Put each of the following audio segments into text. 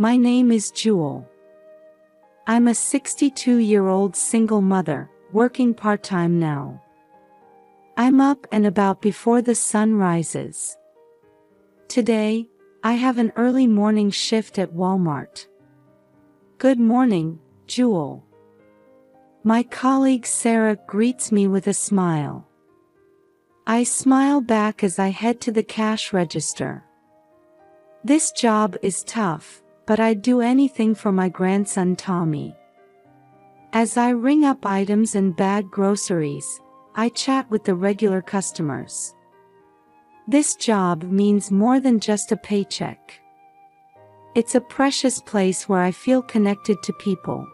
My name is Jewel. I'm a 62-year-old single mother, working part-time now. I'm up and about before the sun rises. Today, I have an early morning shift at Walmart. Good morning, Jewel. My colleague Sarah greets me with a smile. I smile back as I head to the cash register. This job is tough, but I'd do anything for my grandson Tommy. As I ring up items and bag groceries, I chat with the regular customers. This job means more than just a paycheck. It's a precious place where I feel connected to people.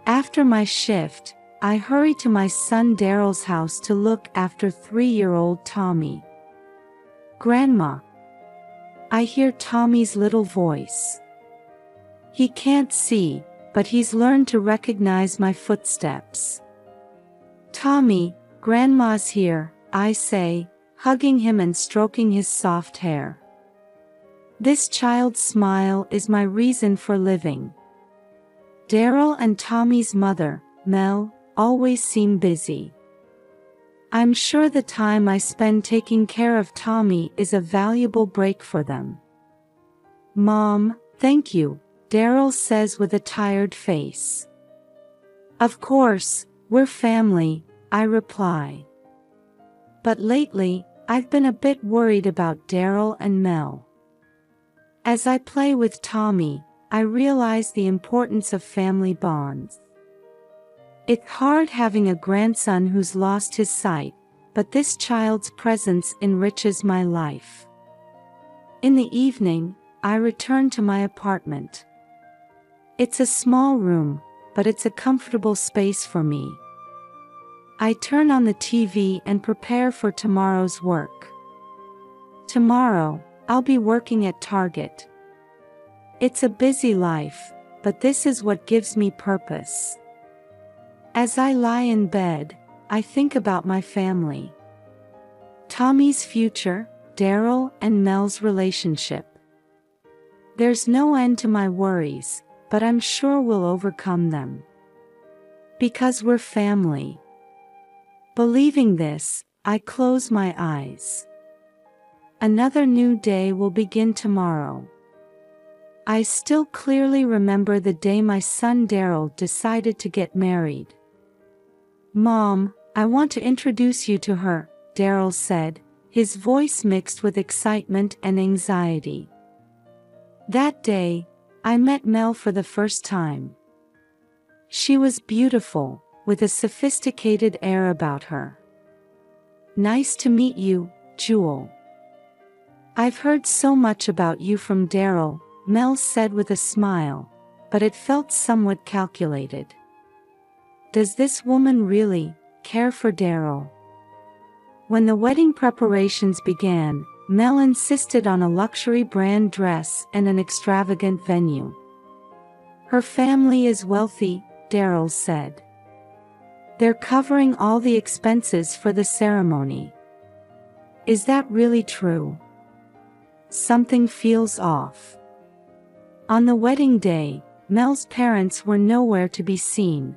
After my shift, I hurry to my son Daryl's house to look after 3-year-old Tommy. Grandma. I hear Tommy's little voice. He can't see, but he's learned to recognize my footsteps. Tommy, Grandma's here, I say, hugging him and stroking his soft hair. This child's smile is my reason for living. Daryl and Tommy's mother, Mel, always seem busy. I'm sure the time I spend taking care of Tommy is a valuable break for them. Mom, thank you, Daryl says with a tired face. Of course, we're family, I reply. But lately, I've been a bit worried about Daryl and Mel. As I play with Tommy, I realize the importance of family bonds. It's hard having a grandson who's lost his sight, but this child's presence enriches my life. In the evening, I return to my apartment. It's a small room, but it's a comfortable space for me. I turn on the TV and prepare for tomorrow's work. Tomorrow, I'll be working at Target. It's a busy life, but this is what gives me purpose. As I lie in bed, I think about my family. Tommy's future, Daryl and Mel's relationship. There's no end to my worries, but I'm sure we'll overcome them. Because we're family. Believing this, I close my eyes. Another new day will begin tomorrow. I still clearly remember the day my son Daryl decided to get married. Mom, I want to introduce you to her, Daryl said, his voice mixed with excitement and anxiety. That day, I met Mel for the first time. She was beautiful, with a sophisticated air about her. Nice to meet you, Jewel. I've heard so much about you from Daryl, Mel said with a smile, but it felt somewhat calculated. Does this woman really care for Daryl? When the wedding preparations began, Mel insisted on a luxury brand dress and an extravagant venue. Her family is wealthy, Daryl said. They're covering all the expenses for the ceremony. Is that really true? Something feels off. On the wedding day, Mel's parents were nowhere to be seen.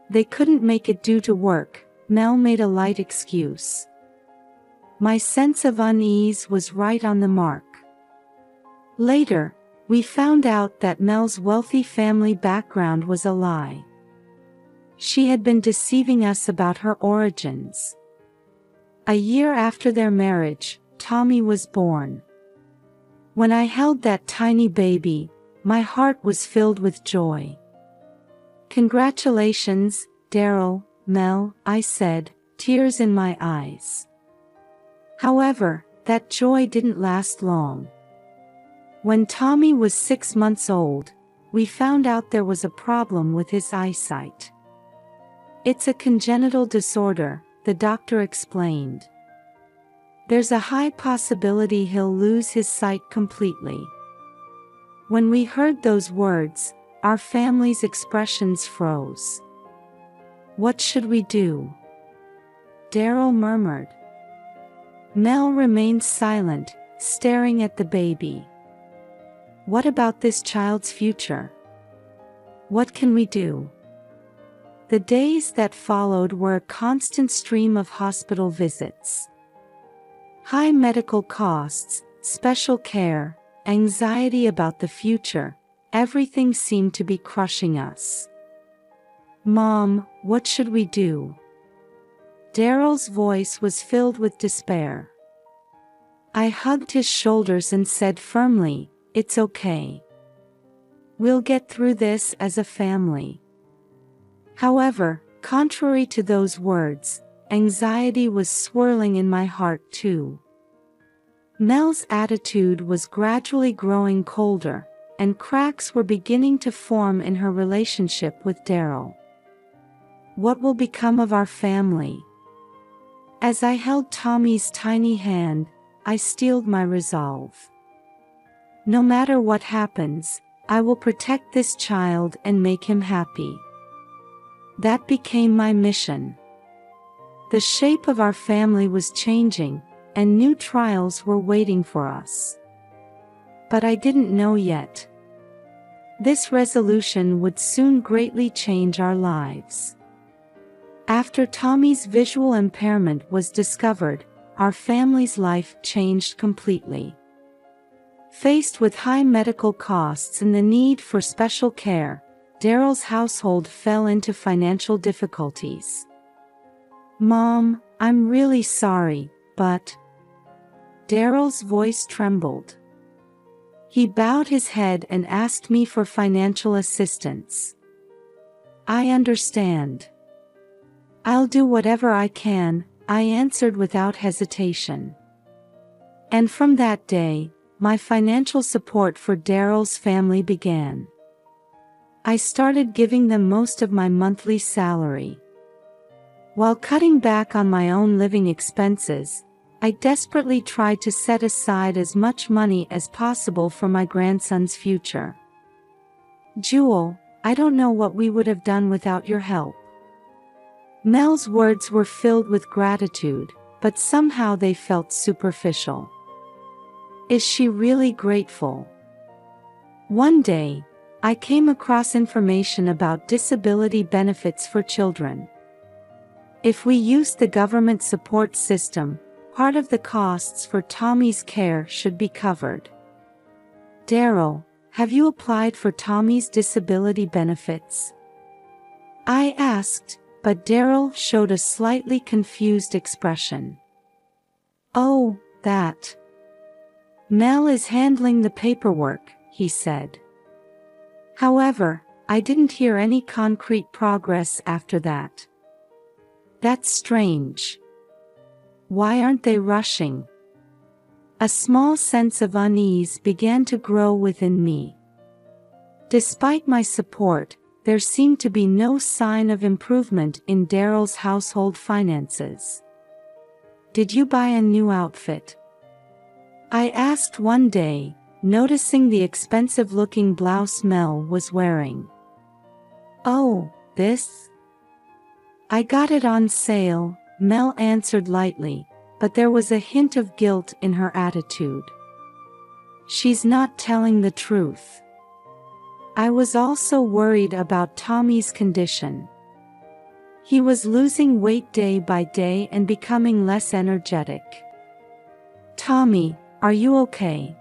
They couldn't make it due to work, Mel made a light excuse. My sense of unease was right on the mark. Later, we found out that Mel's wealthy family background was a lie. She had been deceiving us about her origins. A year after their marriage, Tommy was born. When I held that tiny baby, my heart was filled with joy. Congratulations, Daryl, Mel, I said, tears in my eyes. However, that joy didn't last long. When Tommy was 6 months old, we found out there was a problem with his eyesight. It's a congenital disorder, the doctor explained. There's a high possibility he'll lose his sight completely. When we heard those words, our family's expressions froze. What should we do? Daryl murmured. Mel remained silent, staring at the baby. What about this child's future? What can we do? The days that followed were a constant stream of hospital visits. High medical costs, special care, anxiety about the future, everything seemed to be crushing us. Mom, what should we do? Daryl's voice was filled with despair. I hugged his shoulders and said firmly, "It's okay. We'll get through this as a family." However, contrary to those words, anxiety was swirling in my heart too. Mel's attitude was gradually growing colder, and cracks were beginning to form in her relationship with Daryl. What will become of our family? As I held Tommy's tiny hand, I steeled my resolve. No matter what happens, I will protect this child and make him happy. That became my mission. The shape of our family was changing, and new trials were waiting for us. But I didn't know yet. This resolution would soon greatly change our lives. After Tommy's visual impairment was discovered, our family's life changed completely. Faced with high medical costs and the need for special care, Daryl's household fell into financial difficulties. Mom, I'm really sorry, but... Daryl's voice trembled. He bowed his head and asked me for financial assistance. I understand. I'll do whatever I can, I answered without hesitation. And from that day, my financial support for Daryl's family began. I started giving them most of my monthly salary. While cutting back on my own living expenses, I desperately tried to set aside as much money as possible for my grandson's future. Jewel, I don't know what we would have done without your help. Mel's words were filled with gratitude, but somehow they felt superficial. Is she really grateful? One day, I came across information about disability benefits for children. If we used the government support system, part of the costs for Tommy's care should be covered. Daryl, have you applied for Tommy's disability benefits? I asked, but Daryl showed a slightly confused expression. Oh, that. Mel is handling the paperwork, he said. However, I didn't hear any concrete progress after that. That's strange. Why aren't they rushing? A small sense of unease began to grow within me. Despite my support, there seemed to be no sign of improvement in Daryl's household finances. Did you buy a new outfit? I asked one day, noticing the expensive-looking blouse Mel was wearing. Oh, this? I got it on sale, Mel answered lightly, but there was a hint of guilt in her attitude. She's not telling the truth. I was also worried about Tommy's condition. He was losing weight day by day and becoming less energetic. Tommy, are you okay?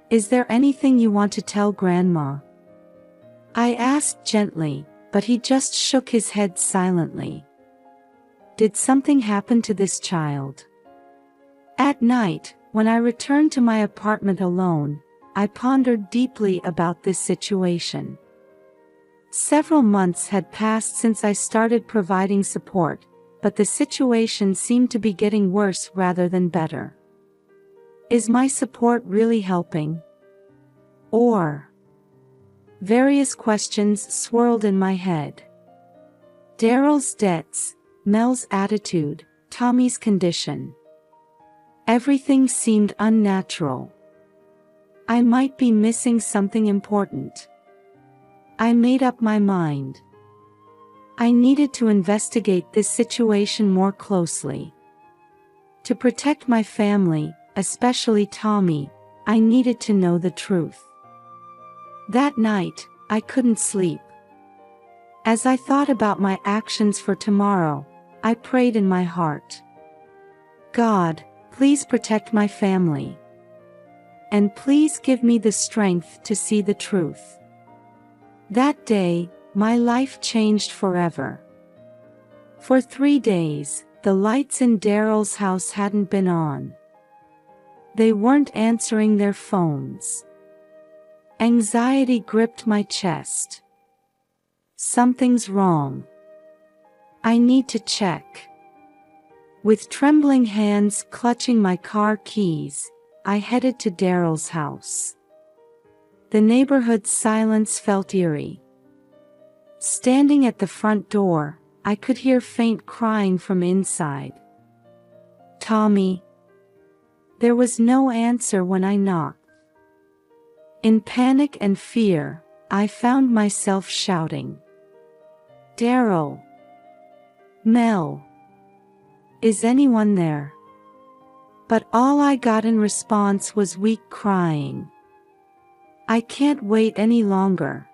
Is there anything you want to tell Grandma? I asked gently, but he just shook his head silently. Did something happen to this child? At night, when I returned to my apartment alone, I pondered deeply about this situation. Several months had passed since I started providing support, but the situation seemed to be getting worse rather than better. Is my support really helping? Or... Various questions swirled in my head. Daryl's debts, Mel's attitude, Tommy's condition. Everything seemed unnatural. I might be missing something important. I made up my mind. I needed to investigate this situation more closely. To protect my family, especially Tommy, I needed to know the truth. That night, I couldn't sleep. As I thought about my actions for tomorrow, I prayed in my heart. God, please protect my family. And please give me the strength to see the truth. That day, my life changed forever. For 3 days, the lights in Daryl's house hadn't been on. They weren't answering their phones. Anxiety gripped my chest. Something's wrong. I need to check. With trembling hands clutching my car keys, I headed to Daryl's house. The neighborhood's silence felt eerie. Standing at the front door, I could hear faint crying from inside. Tommy. There was no answer when I knocked. In panic and fear, I found myself shouting, "Daryl! Mel! Is anyone there?" But all I got in response was weak crying. I can't wait any longer.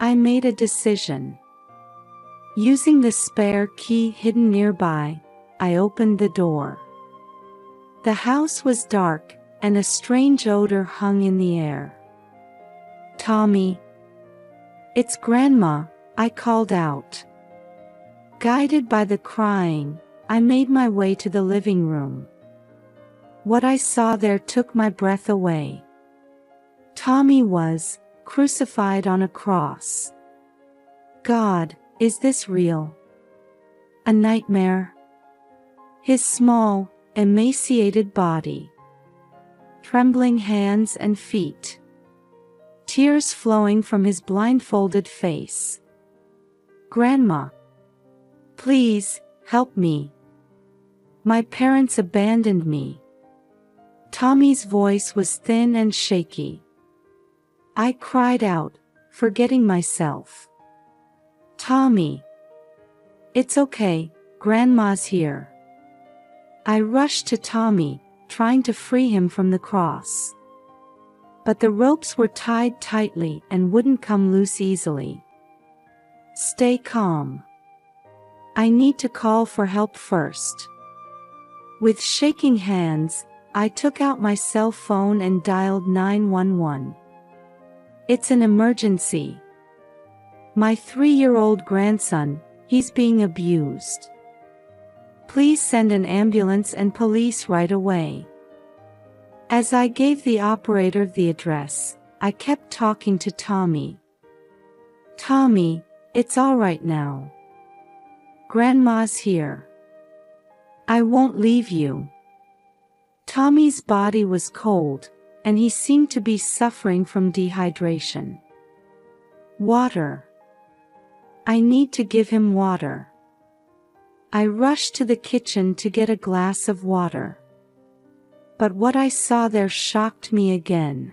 I made a decision. Using the spare key hidden nearby, I opened the door. The house was dark, and a strange odor hung in the air. "Tommy." "It's Grandma," I called out. Guided by the crying, I made my way to the living room. What I saw there took my breath away. Tommy was crucified on a cross. God, is this real? A nightmare? His small, emaciated body. Trembling hands and feet. Tears flowing from his blindfolded face. "Grandma. Please, help me. My parents abandoned me." Tommy's voice was thin and shaky. I cried out, forgetting myself. "Tommy. It's okay, Grandma's here." I rushed to Tommy, trying to free him from the cross. But the ropes were tied tightly and wouldn't come loose easily. "Stay calm. I need to call for help first." With shaking hands, I took out my cell phone and dialed 911. "It's an emergency. My 3-year-old grandson, he's being abused. Please send an ambulance and police right away." As I gave the operator the address, I kept talking to Tommy. "Tommy, it's all right now. Grandma's here. I won't leave you." Tommy's body was cold, and he seemed to be suffering from dehydration. "Water. I need to give him water." I rushed to the kitchen to get a glass of water. But what I saw there shocked me again.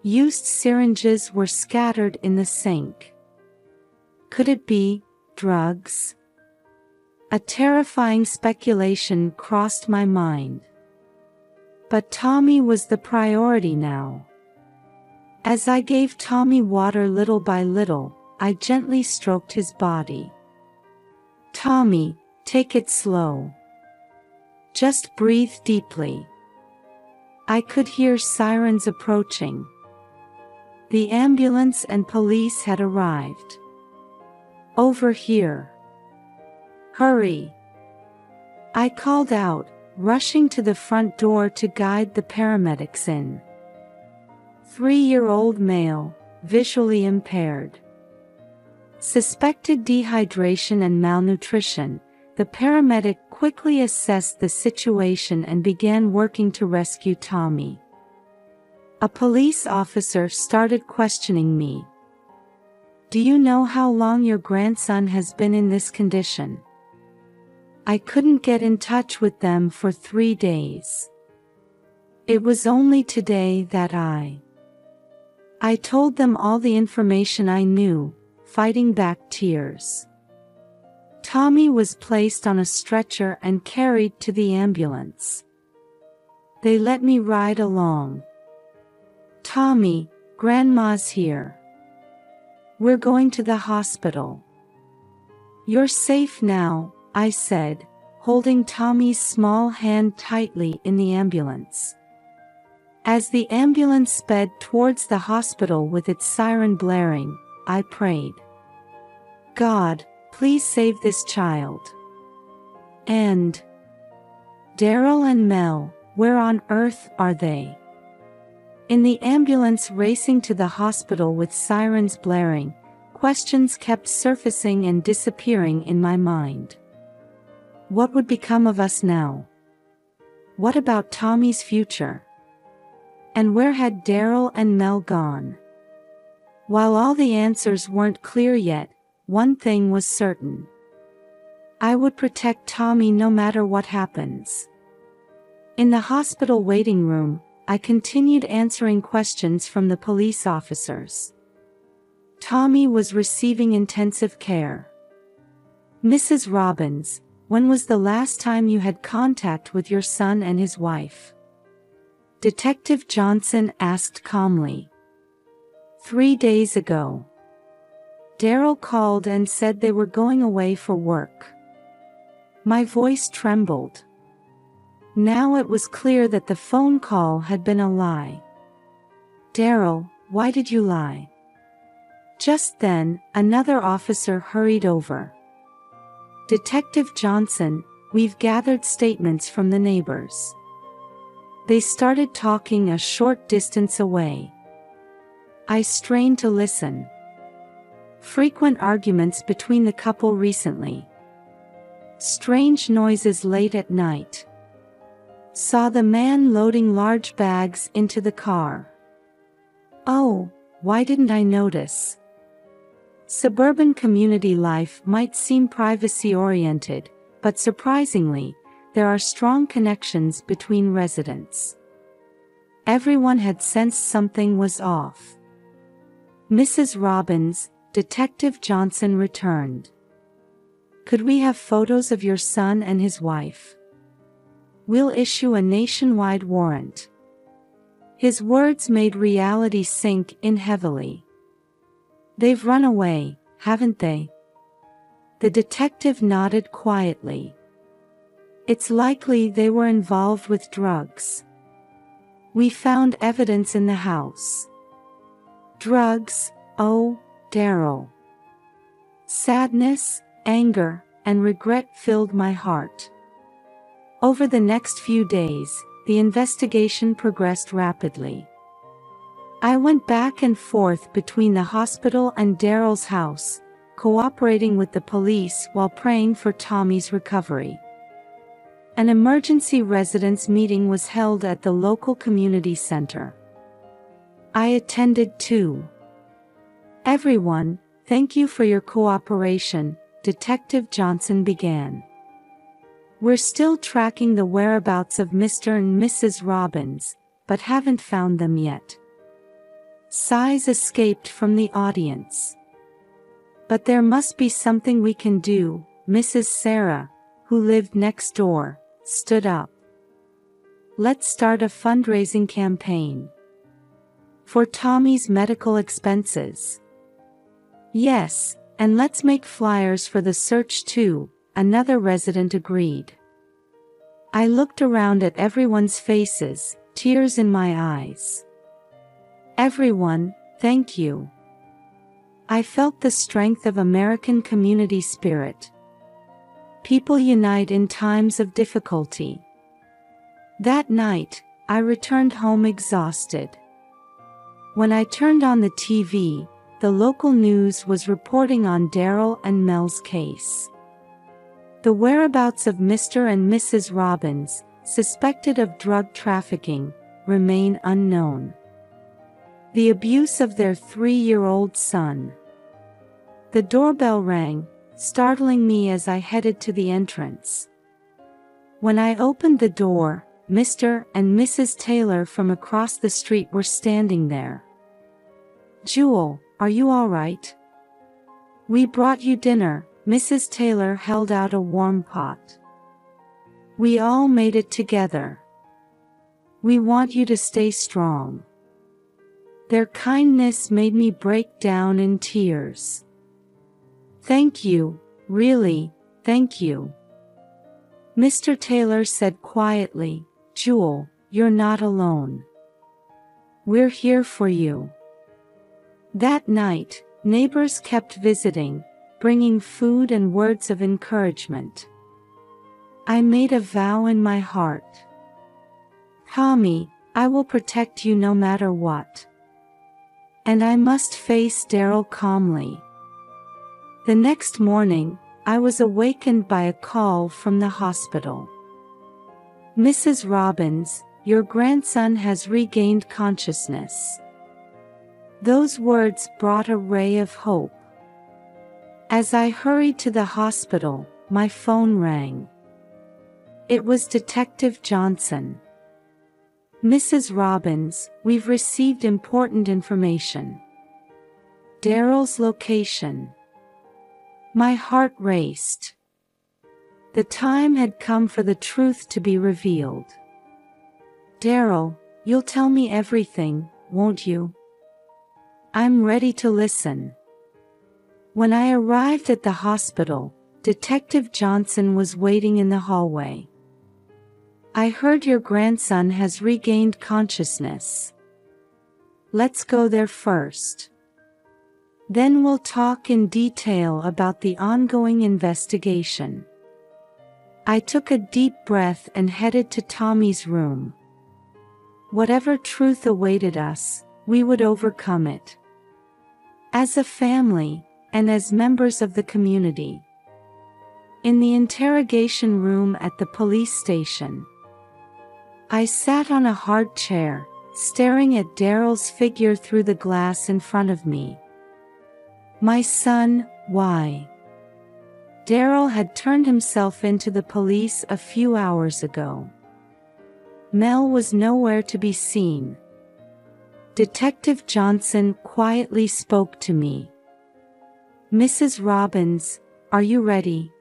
Used syringes were scattered in the sink. Could it be drugs? A terrifying speculation crossed my mind. But Tommy was the priority now. As I gave Tommy water little by little, I gently stroked his body. "Tommy, take it slow. Just breathe deeply." I could hear sirens approaching. The ambulance and police had arrived. "Over here. Hurry." I called out, rushing to the front door to guide the paramedics in. 3-year-old male, visually impaired. Suspected dehydration and malnutrition. The paramedic quickly assessed the situation and began working to rescue Tommy. A police officer started questioning me. "Do you know how long your grandson has been in this condition?" I couldn't get in touch with them for 3 days. It was only today that I told them all the information I knew, fighting back tears. Tommy was placed on a stretcher and carried to the ambulance. They let me ride along. "Tommy, Grandma's here. We're going to the hospital. You're safe now, I said, holding Tommy's small hand tightly in the ambulance. As the ambulance sped towards the hospital with its siren blaring, I prayed. God, please save this child. And Daryl and Mel, where on earth are they? In the ambulance racing to the hospital with sirens blaring, questions kept surfacing and disappearing in my mind. What would become of us now? What about Tommy's future? And where had Daryl and Mel gone? While all the answers weren't clear yet, one thing was certain. I would protect Tommy no matter what happens. In the hospital waiting room, I continued answering questions from the police officers. Tommy was receiving intensive care. Mrs. Robbins, when was the last time you had contact with your son and his wife? Detective Johnson asked calmly. 3 days ago. Daryl called and said they were going away for work. My voice trembled. Now it was clear that the phone call had been a lie. Daryl, why did you lie? Just then, another officer hurried over. Detective Johnson, we've gathered statements from the neighbors. They started talking a short distance away. I strained to listen. Frequent arguments between the couple recently. Strange noises late at night. Saw the man loading large bags into the car. Oh, why didn't I notice? Suburban community life might seem privacy-oriented, but surprisingly, there are strong connections between residents. Everyone had sensed something was off. Mrs. Robbins, Detective Johnson returned. Could we have photos of your son and his wife? We'll issue a nationwide warrant. His words made reality sink in heavily. They've run away, haven't they? The detective nodded quietly. It's likely they were involved with drugs. We found evidence in the house. Drugs, oh, Daryl. Sadness, anger, and regret filled my heart. Over the next few days, the investigation progressed rapidly. I went back and forth between the hospital and Daryl's house, cooperating with the police while praying for Tommy's recovery. An emergency residence meeting was held at the local community center. I attended too. Everyone, thank you for your cooperation, Detective Johnson began. We're still tracking the whereabouts of Mr. and Mrs. Robbins, but haven't found them yet. Sighs escaped from the audience. But there must be something we can do, Mrs. Sarah, who lived next door, stood up. Let's start a fundraising campaign. For Tommy's medical expenses. Yes, and let's make flyers for the search too, another resident agreed. I looked around at everyone's faces, tears in my eyes. Everyone, thank you. I felt the strength of American community spirit. People unite in times of difficulty. That night, I returned home exhausted. When I turned on the TV, the local news was reporting on Daryl and Mel's case. The whereabouts of Mr. and Mrs. Robbins, suspected of drug trafficking, remain unknown. The abuse of their 3-year-old son. The doorbell rang, startling me as I headed to the entrance. When I opened the door, Mr. and Mrs. Taylor from across the street were standing there. Jewel, are you all right? We brought you dinner. Mrs. Taylor held out a warm pot. We all made it together. We want you to stay strong. Their kindness made me break down in tears. "Thank you, really, thank you," Mr. Taylor said quietly. "Jewel, you're not alone. We're here for you." That night, neighbors kept visiting, bringing food and words of encouragement. I made a vow in my heart. "Tommy, I will protect you no matter what." And I must face Daryl calmly. The next morning, I was awakened by a call from the hospital. "Mrs. Robbins, your grandson has regained consciousness." Those words brought a ray of hope. As I hurried to the hospital, my phone rang. It was Detective Johnson. "Mrs. Robbins, we've received important information. Daryl's location." My heart raced. The time had come for the truth to be revealed. "Daryl, you'll tell me everything, won't you?" "I'm ready to listen." When I arrived at the hospital, Detective Johnson was waiting in the hallway. "I heard your grandson has regained consciousness. Let's go there first. Then we'll talk in detail about the ongoing investigation." I took a deep breath and headed to Tommy's room. Whatever truth awaited us, we would overcome it. As a family, and as members of the community. In the interrogation room at the police station, I sat on a hard chair, staring at Daryl's figure through the glass in front of me. "My son, why?" Daryl had turned himself into the police a few hours ago. Mel was nowhere to be seen. Detective Johnson quietly spoke to me. "Mrs. Robbins, are you ready?"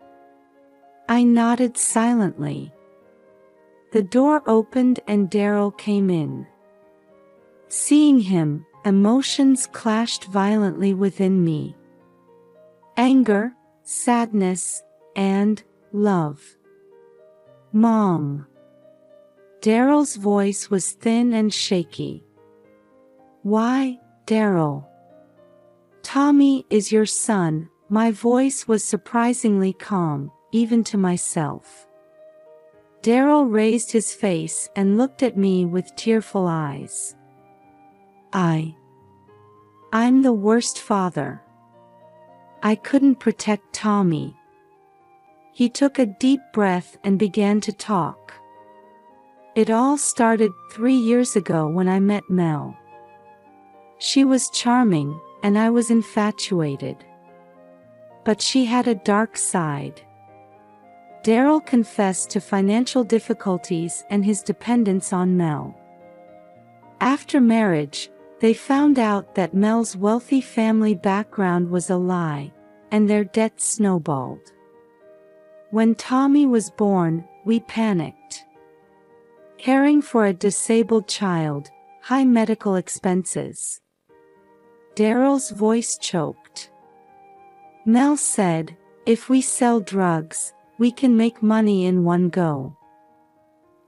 I nodded silently. The door opened and Daryl came in. Seeing him, emotions clashed violently within me. Anger, sadness, and love. "Mom." Daryl's voice was thin and shaky. "Why, Daryl?" "Tommy is your son." My voice was surprisingly calm, even to myself. Daryl raised his face and looked at me with tearful eyes. I'm the worst father. I couldn't protect Tommy." He took a deep breath and began to talk. "It all started 3 years ago when I met Mel. She was charming, and I was infatuated. But she had a dark side." Daryl confessed to financial difficulties and his dependence on Mel. After marriage, they found out that Mel's wealthy family background was a lie, and their debts snowballed. When Tommy was born, we panicked. Caring for a disabled child, high medical expenses. Daryl's voice choked. "Mel said, if we sell drugs, we can make money in one go."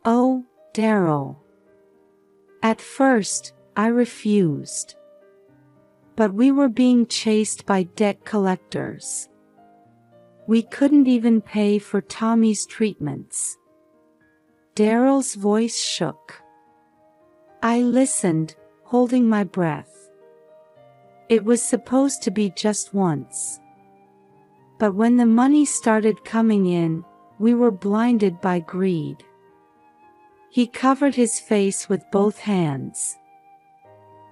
"Oh, Daryl." At first, I refused. But we were being chased by debt collectors. We couldn't even pay for Tommy's treatments. Daryl's voice shook. I listened, holding my breath. It was supposed to be just once. But when the money started coming in, we were blinded by greed. He covered his face with both hands.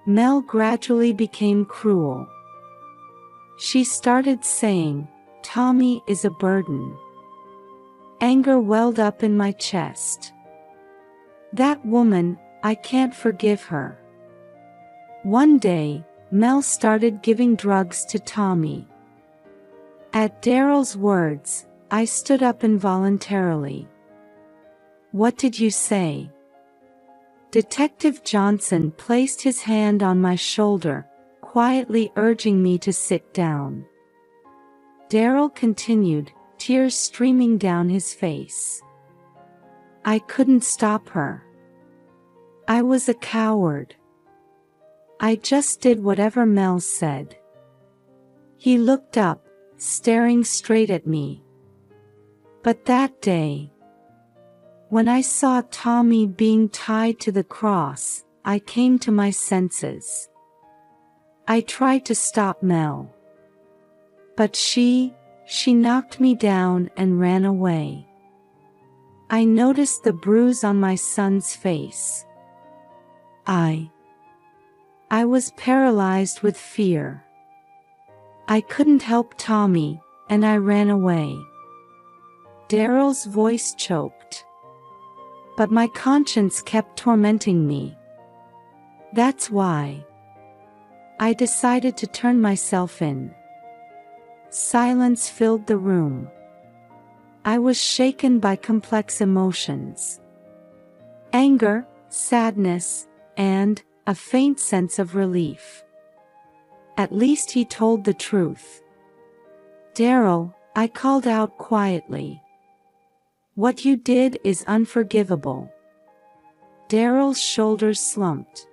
Mel gradually became cruel. She started saying, "Tommy is a burden." Anger welled up in my chest. That woman, I can't forgive her. One day, Mel started giving drugs to Tommy. At Daryl's words, I stood up involuntarily. "What did you say?" Detective Johnson placed his hand on my shoulder, quietly urging me to sit down. Daryl continued, tears streaming down his face. I couldn't stop her. I was a coward. I just did whatever Mel said. He looked up, staring straight at me. But that day, when I saw Tommy being tied to the cross, I came to my senses. I tried to stop Mel. But she knocked me down and ran away. I noticed the bruise on my son's face. I was paralyzed with fear. I couldn't help Tommy, and I ran away. Daryl's voice choked. But my conscience kept tormenting me. That's why I decided to turn myself in. Silence filled the room. I was shaken by complex emotions. Anger, sadness, and a faint sense of relief. At least he told the truth. Daryl, I called out quietly. What you did is unforgivable. Daryl's shoulders slumped.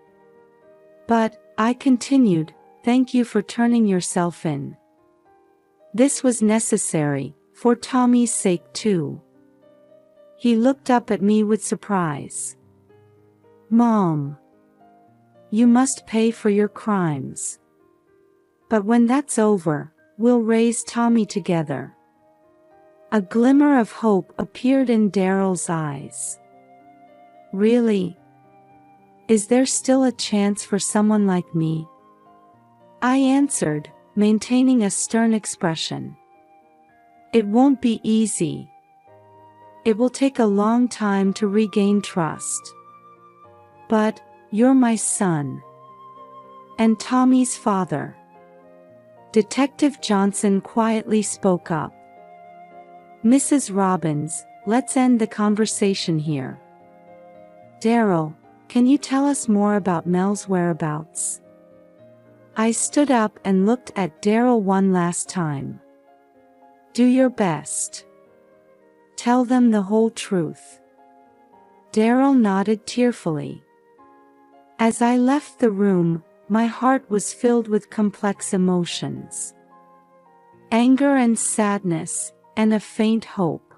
But, I continued, thank you for turning yourself in. This was necessary, for Tommy's sake too. He looked up at me with surprise. Mom, you must pay for your crimes. But when that's over, we'll raise Tommy together. A glimmer of hope appeared in Daryl's eyes. Really? Is there still a chance for someone like me? I answered, maintaining a stern expression. It won't be easy. It will take a long time to regain trust. But, you're my son. And Tommy's father. Detective Johnson quietly spoke up. Mrs. Robbins, let's end the conversation here. Daryl, can you tell us more about Mel's whereabouts? I stood up and looked at Daryl one last time. Do your best. Tell them the whole truth. Daryl nodded tearfully. As I left the room, my heart was filled with complex emotions. Anger and sadness, and a faint hope.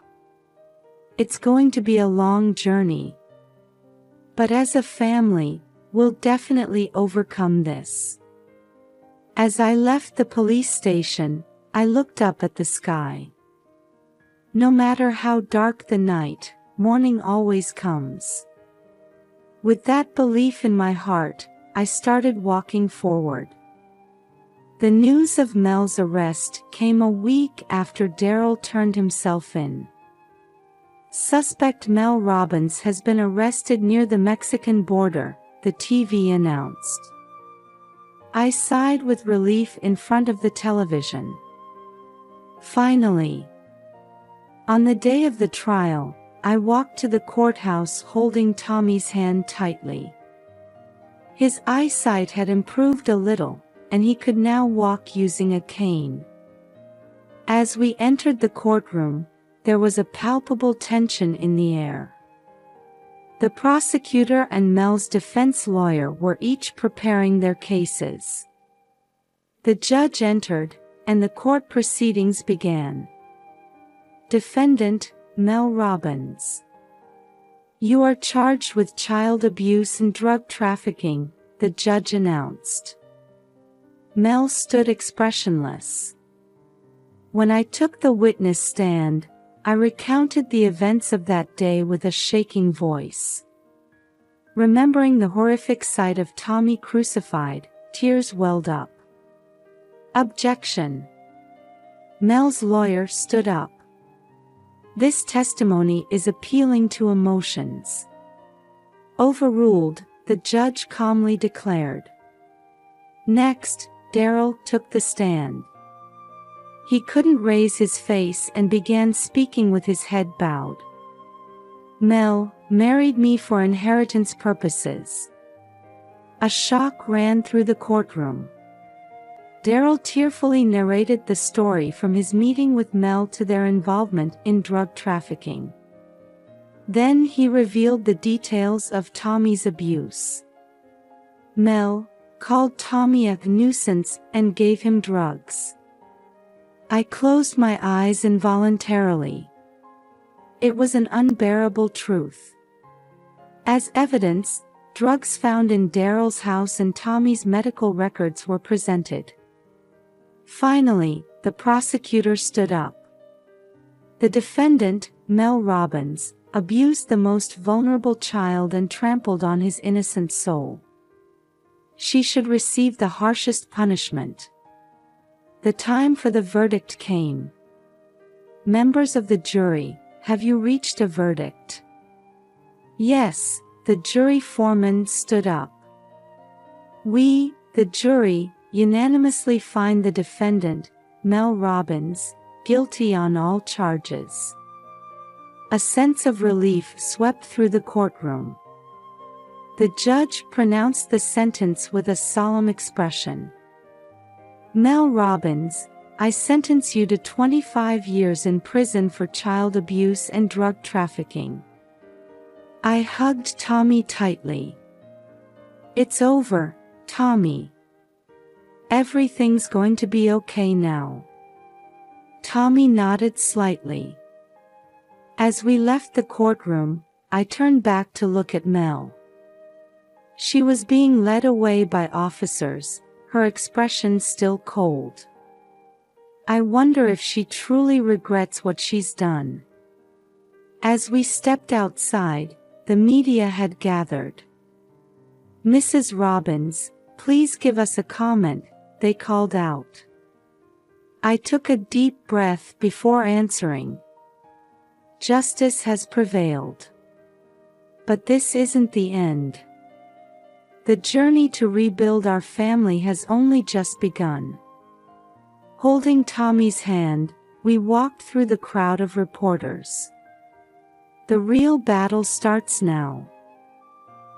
It's going to be a long journey. But as a family, we'll definitely overcome this. As I left the police station, I looked up at the sky. No matter how dark the night, morning always comes. With that belief in my heart, I started walking forward. The news of Mel's arrest came a week after Daryl turned himself in. Suspect Mel Robbins has been arrested near the Mexican border, the TV announced. I sighed with relief in front of the television. Finally. On the day of the trial, I walked to the courthouse holding Tommy's hand tightly. His eyesight had improved a little, and he could now walk using a cane. As we entered the courtroom, there was a palpable tension in the air. The prosecutor and Mel's defense lawyer were each preparing their cases. The judge entered, and the court proceedings began. Defendant, Mel Robbins. You are charged with child abuse and drug trafficking, the judge announced. Mel stood expressionless. When I took the witness stand, I recounted the events of that day with a shaking voice. Remembering the horrific sight of Tommy crucified, tears welled up. Objection. Mel's lawyer stood up. This testimony is appealing to emotions. Overruled, the judge calmly declared. Next, Daryl took the stand. He couldn't raise his face and began speaking with his head bowed. Mel, married me for inheritance purposes. A shock ran through the courtroom. Daryl tearfully narrated the story from his meeting with Mel to their involvement in drug trafficking. Then he revealed the details of Tommy's abuse. Mel called Tommy a nuisance and gave him drugs. I closed my eyes involuntarily. It was an unbearable truth. As evidence, drugs found in Daryl's house and Tommy's medical records were presented. Finally, the prosecutor stood up. The defendant, Mel Robbins, abused the most vulnerable child and trampled on his innocent soul. She should receive the harshest punishment. The time for the verdict came. Members of the jury, have you reached a verdict? Yes, the jury foreman stood up. We, the jury, unanimously find the defendant, Mel Robbins, guilty on all charges. A sense of relief swept through the courtroom. The judge pronounced the sentence with a solemn expression. Mel Robbins, I sentence you to 25 years in prison for child abuse and drug trafficking. I hugged Tommy tightly. It's over, Tommy. Everything's going to be okay now. Tommy nodded slightly. As we left the courtroom, I turned back to look at Mel. She was being led away by officers, her expression still cold. I wonder if she truly regrets what she's done. As we stepped outside, the media had gathered. Mrs. Robbins, please give us a comment, they called out. I took a deep breath before answering. Justice has prevailed. But this isn't the end. The journey to rebuild our family has only just begun. Holding Tommy's hand, we walked through the crowd of reporters. The real battle starts now.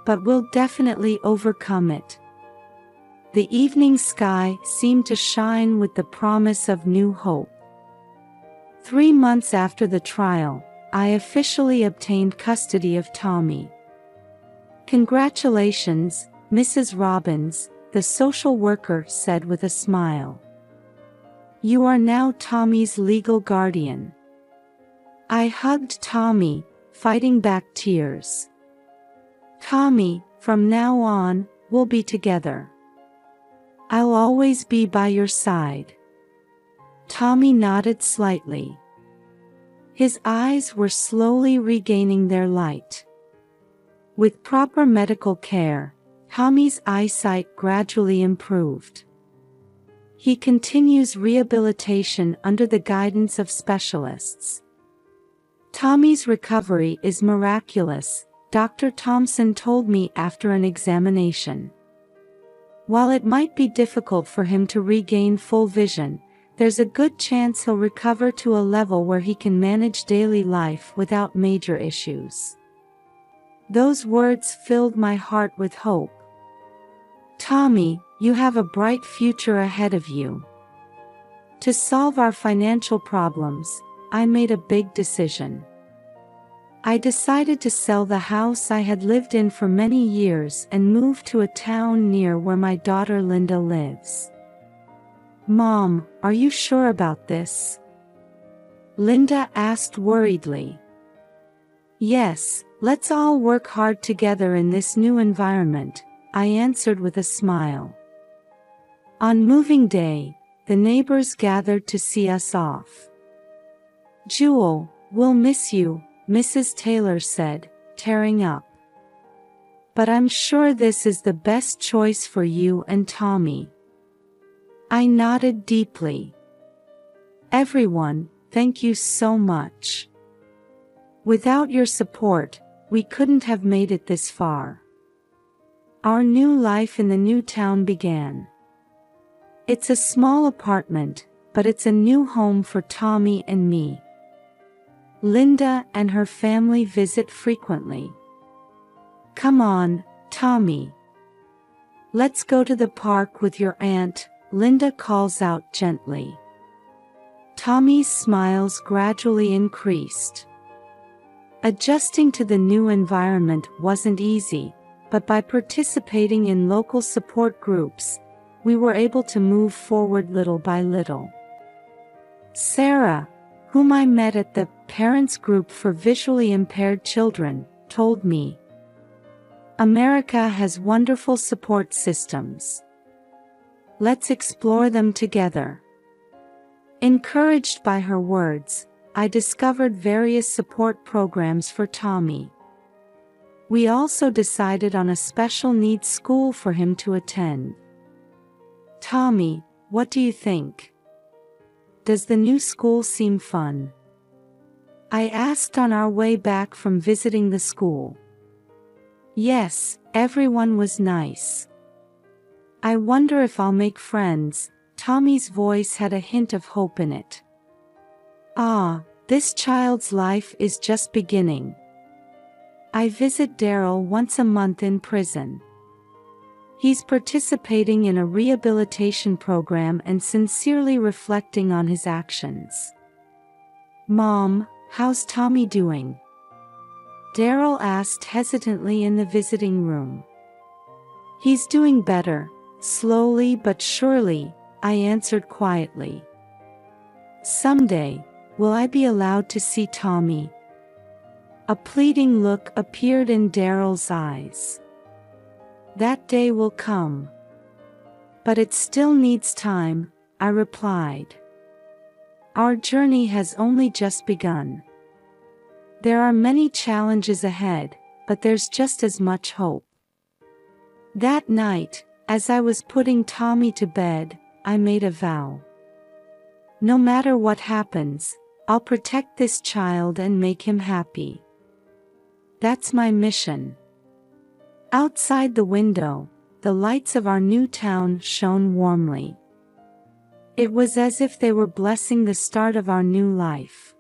But we'll definitely overcome it. The evening sky seemed to shine with the promise of new hope. 3 months after the trial, I officially obtained custody of Tommy. Congratulations, Mrs. Robbins, the social worker said with a smile. You are now Tommy's legal guardian. I hugged Tommy, fighting back tears. Tommy, from now on, we'll be together. I'll always be by your side. Tommy nodded slightly. His eyes were slowly regaining their light. With proper medical care, Tommy's eyesight gradually improved. He continues rehabilitation under the guidance of specialists. Tommy's recovery is miraculous, Dr. Thompson told me after an examination. While it might be difficult for him to regain full vision, there's a good chance he'll recover to a level where he can manage daily life without major issues. Those words filled my heart with hope. Tommy, you have a bright future ahead of you. To solve our financial problems, I made a big decision. I decided to sell the house I had lived in for many years and move to a town near where my daughter Linda lives. Mom, are you sure about this? Linda asked worriedly. Yes, let's all work hard together in this new environment, I answered with a smile. On moving day, the neighbors gathered to see us off. Jewel, we'll miss you, Mrs. Taylor said, tearing up. But I'm sure this is the best choice for you and Tommy. I nodded deeply. Everyone, thank you so much. Without your support, we couldn't have made it this far. Our new life in the new town began. It's a small apartment, but it's a new home for Tommy and me. Linda and her family visit frequently. Come on, Tommy. Let's go to the park with your aunt, Linda calls out gently. Tommy's smiles gradually increased. Adjusting to the new environment wasn't easy, but by participating in local support groups, we were able to move forward little by little. Sarah, whom I met at the Parents Group for Visually Impaired Children, told me, America has wonderful support systems. Let's explore them together. Encouraged by her words, I discovered various support programs for Tommy. We also decided on a special needs school for him to attend. Tommy, what do you think? Does the new school seem fun? I asked on our way back from visiting the school. Yes, everyone was nice. I wonder if I'll make friends. Tommy's voice had a hint of hope in it. Ah, this child's life is just beginning. I visit Daryl once a month in prison. He's participating in a rehabilitation program and sincerely reflecting on his actions. Mom, how's Tommy doing? Daryl asked hesitantly in the visiting room. He's doing better, slowly but surely, I answered quietly. Someday, will I be allowed to see Tommy? A pleading look appeared in Daryl's eyes. That day will come. But it still needs time, I replied. Our journey has only just begun. There are many challenges ahead, but there's just as much hope. That night, as I was putting Tommy to bed, I made a vow. No matter what happens, I'll protect this child and make him happy. That's my mission. Outside the window, the lights of our new town shone warmly. It was as if they were blessing the start of our new life.